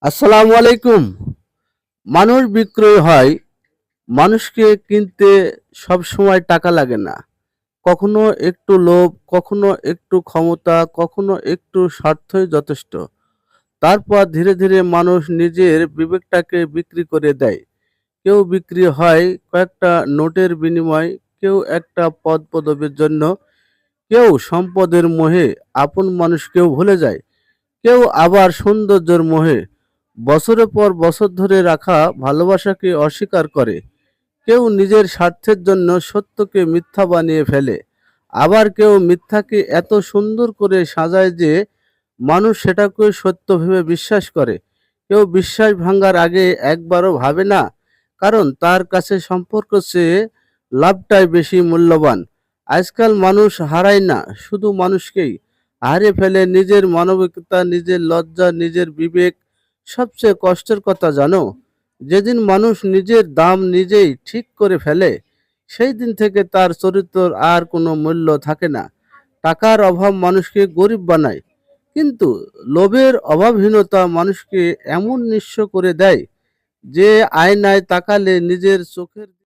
আসসালামু আলাইকুম। মানুষ বিক্রয় হয়। মানুষকে কিনতে সব সময় টাকা লাগে না। কখনো একটু লোভ, কখনো একটু ক্ষমতা, কখনো একটু স্বার্থই যথেষ্ট। তারপর ধীরে ধীরে মানুষ নিজের বিবেকটাকে বিক্রি করে দেয়। কেউ বিক্রি হয় কয়েকটা নোটের বিনিময়ে, কেউ একটা পদ পদবীর জন্য, কেউ সম্পদের মোহে আপন মানুষকেও ভুলে যায়। কেউ আবার সৌন্দর্যের মোহে বছরের পর বছর ধরে রাখা ভালোবাসাকে অস্বীকার করে। কেউ নিজের স্বার্থের জন্য সত্যকে মিথ্যা বানিয়ে ফেলে। আবার কেউ মিথ্যাকে এত সুন্দর করে সাজায় যে মানুষ সেটাকে সত্য ভেবে বিশ্বাস করে। কেউ বিশ্বাস ভাঙার আগে একবারও ভাবে না, কারণ তার কাছে সম্পর্ক চেয়ে লাভটাই বেশি মূল্যবান। আজকাল মানুষ হারায় না শুধু মানুষকেই, হারিয়ে ফেলে নিজের মানবিকতা, নিজের লজ্জা, নিজের বিবেক। সবচেয়ে কষ্টের কথা জানো, যেদিন মানুষ নিজের দাম নিজেই ঠিক করে ফেলে, সেই দিন থেকে তার চরিত্রের আর কোনো মূল্য থাকে না। টাকার অভাব মানুষকে গরিব বানায়, কিন্তু লোভের অভাবহীনতা মানুষকে এমন নিঃস্ব করে দেয় যে আয়নায় তাকালে নিজের চোখের